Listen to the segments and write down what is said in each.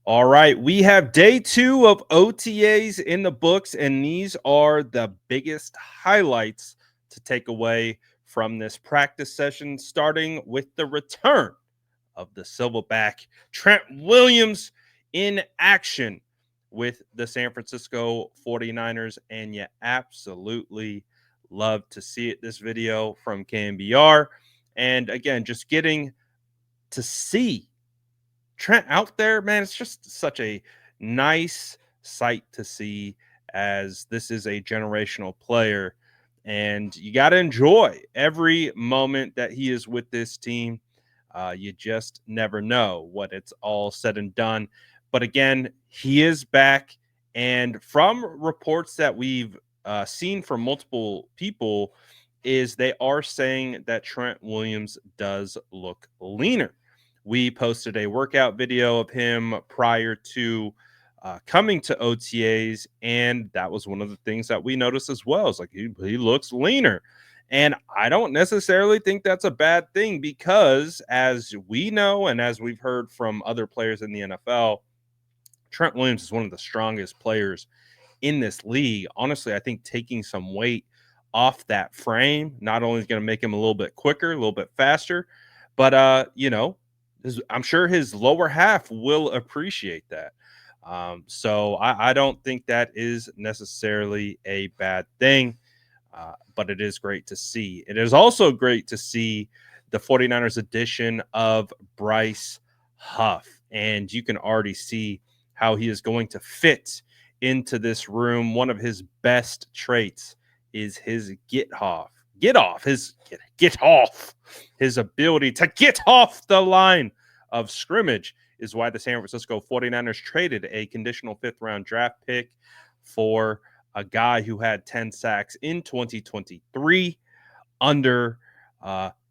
All right, we have day 2 of OTAs in the books, and these are the biggest highlights to take away from this practice session, starting with the return of the silverback Trent Williams in action with the San Francisco 49ers, and you absolutely love to see it. This video from KNBR, and again, just getting to see Trent out there, man, it's just such a nice sight to see, as this is a generational player, and you got to enjoy every moment that he is with this team. You just never know what it's all said and done. But again, he is back. And from reports that we've seen from multiple people, is they are saying that Trent Williams does look leaner. We posted a workout video of him prior to coming to OTAs, and that was one of the things that we noticed as well. It's like he looks leaner. And I don't necessarily think that's a bad thing, because as we know and as we've heard from other players in the NFL, Trent Williams is one of the strongest players in this league. Honestly, I think taking some weight off that frame not only is going to make him a little bit quicker, a little bit faster, but I'm sure his lower half will appreciate that. So I don't think that is necessarily a bad thing, but it is great to see. It is also great to see the 49ers edition of Bryce Huff, and you can already see how he is going to fit into this room. One of his best traits is his get off, his ability to get off the line of scrimmage is why the San Francisco 49ers traded a conditional 5th round draft pick for a guy who had 10 sacks in 2023 under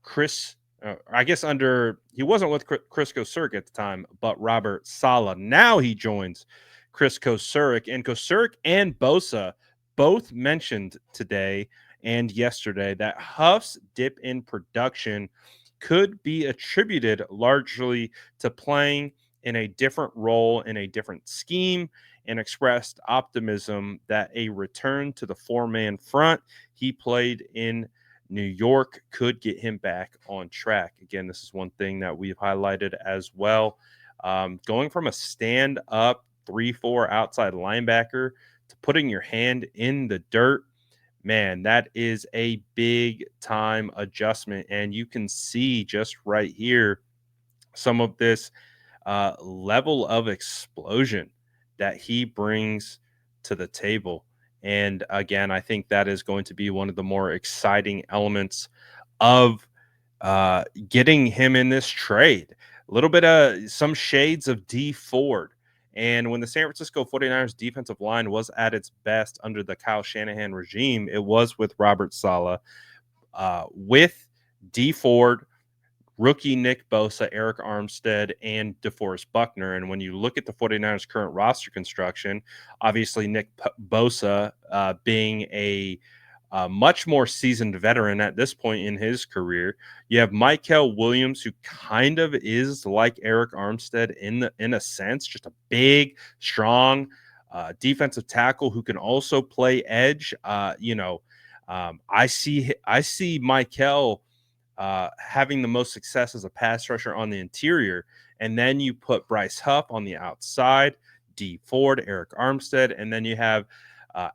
Chris. He wasn't with Chris Kosuric at the time, but Robert Saleh. Now he joins Chris Kosuric, and Kosuric and Bosa both mentioned today and yesterday that Huff's dip in production could be attributed largely to playing in a different role, in a different scheme, and expressed optimism that a return to the 4-man front he played in New York could get him back on track. Again, this is one thing that we've highlighted as well. Going from a stand-up 3-4 outside linebacker to putting your hand in the dirt, man, that is a big time adjustment. And you can see just right here some of this level of explosion that he brings to the table. And again, I think that is going to be one of the more exciting elements of getting him in this trade. A little bit of some shades of D Ford. And when the San Francisco 49ers defensive line was at its best under the Kyle Shanahan regime, it was with Robert Saleh, with D Ford, rookie Nick Bosa, Eric Armstead, and DeForest Buckner. And when you look at the 49ers' current roster construction, obviously Nick Bosa being a much more seasoned veteran at this point in his career. You have Mykel Williams, who kind of is like Eric Armstead in a sense, just a big, strong defensive tackle who can also play edge. I see Mykel having the most success as a pass rusher on the interior. And then you put Bryce Huff on the outside, D Ford, Eric Armstead, and then you have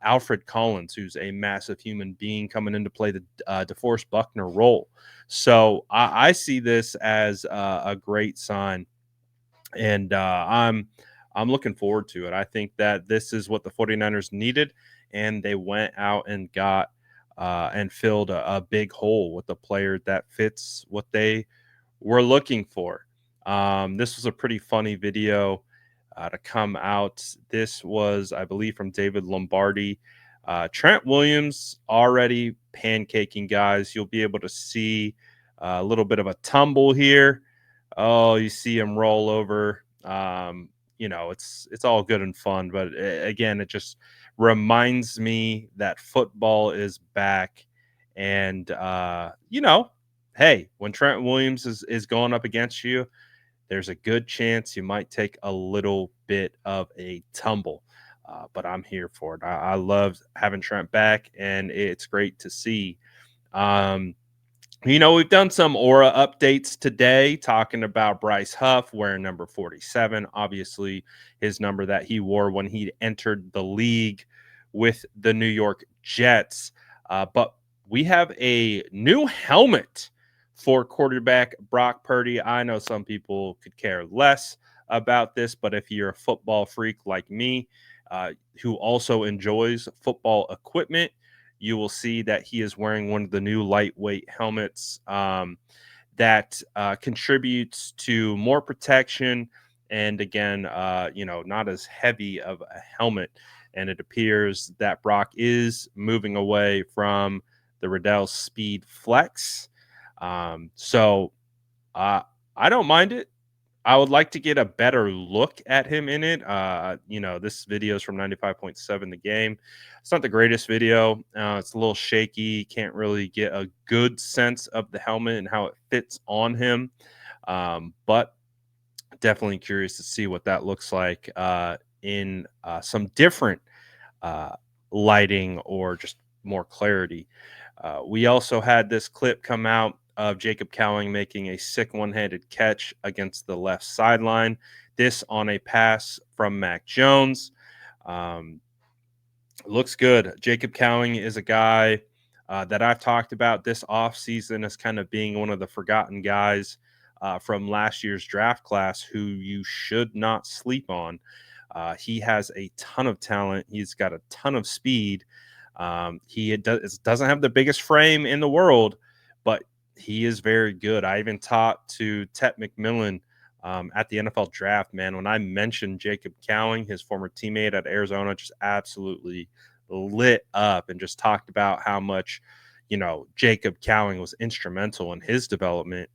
Alfred Collins, who's a massive human being coming in to play the DeForest Buckner role. So I see this as a great sign, and I'm looking forward to it. I think that this is what the 49ers needed, and they went out and got and filled a big hole with a player that fits what they were looking for. This was a pretty funny video to come out. This was, I believe, from David Lombardi. Trent Williams already pancaking guys. You'll be able to see a little bit of a tumble here. Oh, you see him roll over. It's all good and fun, but again, it just reminds me that football is back. And hey, when Trent Williams is going up against you, there's a good chance you might take a little bit of a tumble. But I'm here for it. I love having Trent back, and it's great to see. Um, we've done some aura updates today talking about Bryce Huff wearing number 47, obviously his number that he wore when he entered the league with the New York Jets. But we have a new helmet for quarterback Brock Purdy. I know some people could care less about this, but if you're a football freak like me, who also enjoys football equipment, you will see that he is wearing one of the new lightweight helmets that contributes to more protection. And again, not as heavy of a helmet. And it appears that Brock is moving away from the Riddell Speed Flex. So I don't mind it. I would like to get a better look at him in it. This video is from 95.7 The Game. It's not the greatest video. It's a little shaky. Can't really get a good sense of the helmet and how it fits on him. But definitely curious to see what that looks like in some different uh, lighting or just more clarity. We also had this clip come out of Jacob Cowing making a sick one-handed catch against the left sideline. This on a pass from Mac Jones. Looks good. Jacob Cowing is a guy that I've talked about this offseason as kind of being one of the forgotten guys from last year's draft class who you should not sleep on. He has a ton of talent. He's got a ton of speed. He doesn't have the biggest frame in the world, but he is very good. I even talked to Tet McMillan at the NFL draft, man. When I mentioned Jacob Cowing, his former teammate at Arizona, just absolutely lit up and just talked about how much, Jacob Cowing was instrumental in his development.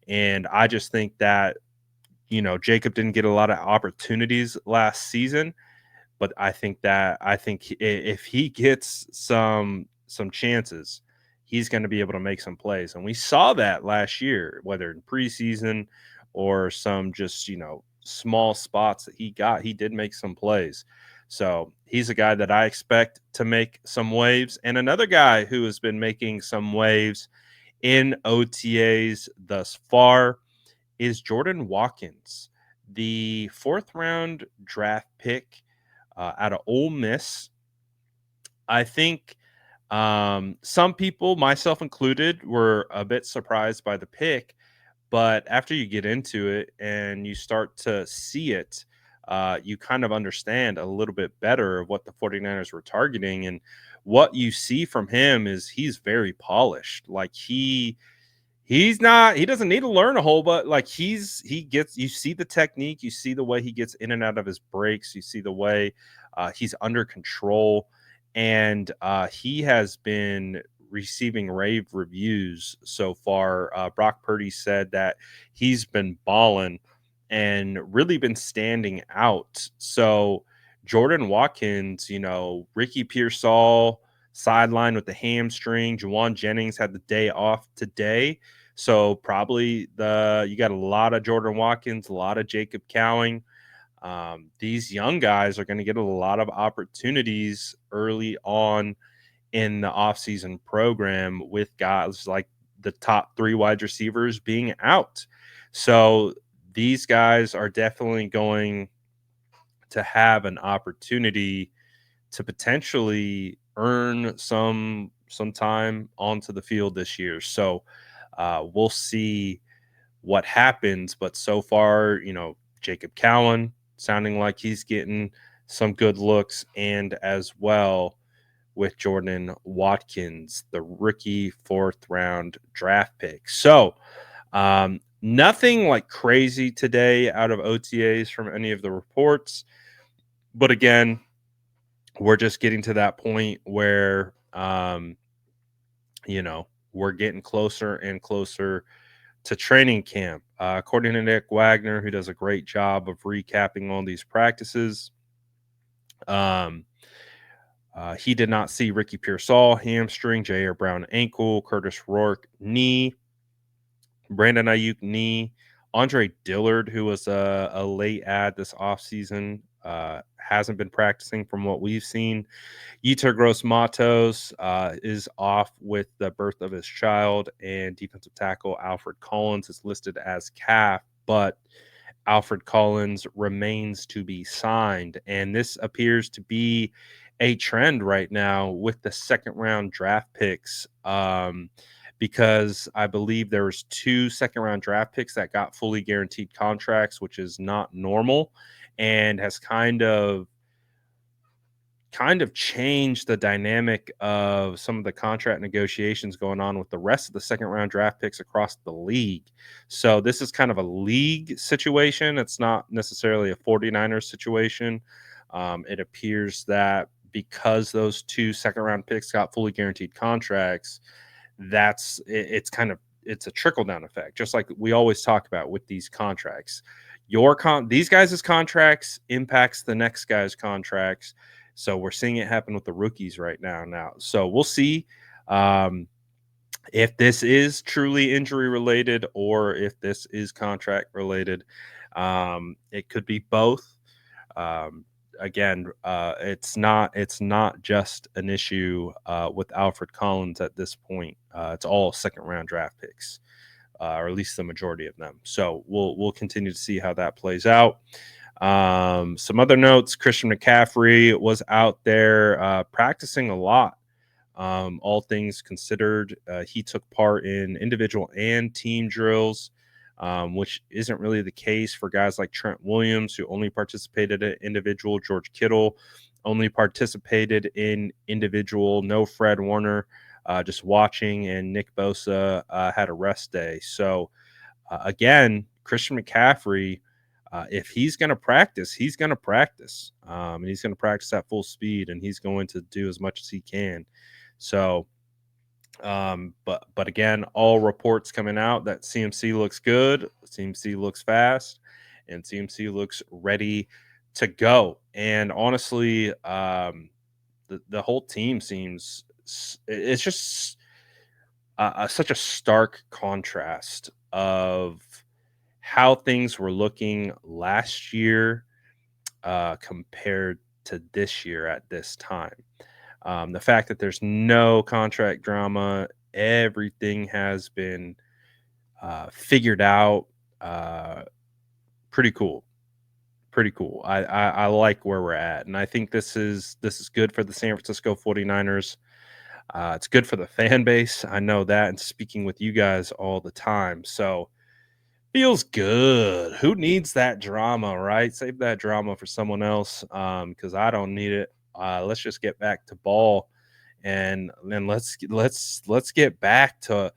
And I just think that, Jacob didn't get a lot of opportunities last season, but I think if he gets some chances, he's going to be able to make some plays. And we saw that last year, whether in preseason or some just, small spots that he did make some plays. So he's a guy that I expect to make some waves. And another guy who has been making some waves in OTAs thus far is Jordan Watkins, the 4th round draft pick out of Ole Miss. I think some people, myself included, were a bit surprised by the pick, but after you get into it and you start to see it, you kind of understand a little bit better of what the 49ers were targeting. And what you see from him is he's very polished. Like he doesn't need to learn a whole, but like you see the technique, you see the way he gets in and out of his breaks, you see the way he's under control, and he has been receiving rave reviews so far. Brock Purdy said that he's been balling and really been standing out. So Jordan Watkins, Ricky Pearsall sidelined with the hamstring. Juwan Jennings had the day off today. So probably you got a lot of Jordan Watkins, a lot of Jacob Cowing. These young guys are going to get a lot of opportunities early on in the offseason program with guys like the top 3 wide receivers being out. So these guys are definitely going to have an opportunity to potentially earn some time onto the field this year. So we'll see what happens. But so far, Jacob Cowan sounding like he's getting some good looks, and as well with Jordan Watkins, the rookie 4th round draft pick. So nothing like crazy today out of OTAs from any of the reports. But again, we're just getting to that point where, we're getting closer and closer to training camp. According to Nick Wagner, who does a great job of recapping all these practices, he did not see Ricky Pearsall hamstring, Jair Brown ankle, Curtis Rourke knee, Brandon Ayuk knee Andre Dillard, who was a late add this offseason, hasn't been practicing from what we've seen. Yetur Gross-Matos is off with the birth of his child, and defensive tackle Alfred Collins is listed as calf, but Alfred Collins remains to be signed. And this appears to be a trend right now with the second round draft picks. Because I believe there was 2 second round draft picks that got fully guaranteed contracts, which is not normal and has kind of changed the dynamic of some of the contract negotiations going on with the rest of the second round draft picks across the league. So this is kind of a league situation. It's not necessarily a 49ers situation. It appears that because those 2 second round picks got fully guaranteed contracts, it's a trickle down effect, just like we always talk about with these contracts. These guys' contracts impacts the next guy's contracts. So we're seeing it happen with the rookies right now. So we'll see if this is truly injury related or if this is contract related. It could be both. Um, Again, it's not just an issue with Alfred Collins at this point. It's all second round draft picks, or at least the majority of them. So we'll continue to see how that plays out. Some other notes: Christian McCaffrey was out there practicing a lot. All things considered, he took part in individual and team drills, which isn't really the case for guys like Trent Williams, who only participated in individual. George Kittle only participated in individual. No Fred Warner, just watching, and Nick Bosa had a rest day. So again, Christian McCaffrey, if he's going to practice, he's going to practice. And he's going to practice at full speed, and he's going to do as much as he can. So, but again, all reports coming out that CMC looks good, CMC looks fast, and CMC looks ready to go. And honestly, the whole team seems it's just such a stark contrast of how things were looking last year compared to this year at this time. The fact that there's no contract drama, everything has been figured out. Pretty cool. Pretty cool. I like where we're at. And I think this is good for the San Francisco 49ers. It's good for the fan base. I know that, and speaking with you guys all the time. So feels good. Who needs that drama, right? Save that drama for someone else, because I don't need it. Let's just get back to ball, and then let's get back to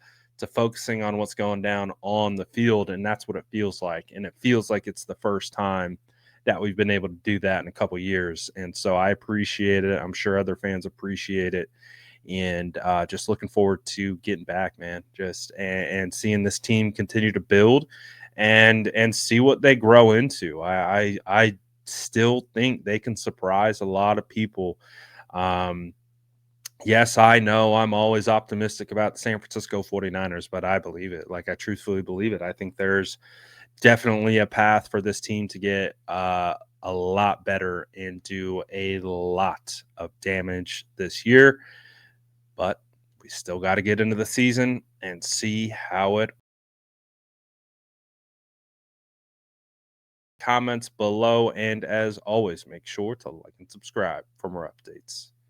focusing on what's going down on the field, and that's what it feels like. And it feels like it's the first time that we've been able to do that in a couple years, and so I appreciate it. I'm sure other fans appreciate it, and just looking forward to getting back, man. Just and seeing this team continue to build and see what they grow into. I still think they can surprise a lot of people. Yes, I know I'm always optimistic about the San Francisco 49ers, but I believe it. Like, I truthfully believe it. I think there's definitely a path for this team to get a lot better and do a lot of damage this year. But we still got to get into the season and see how it. Comments below, and as always, make sure to like and subscribe for more updates.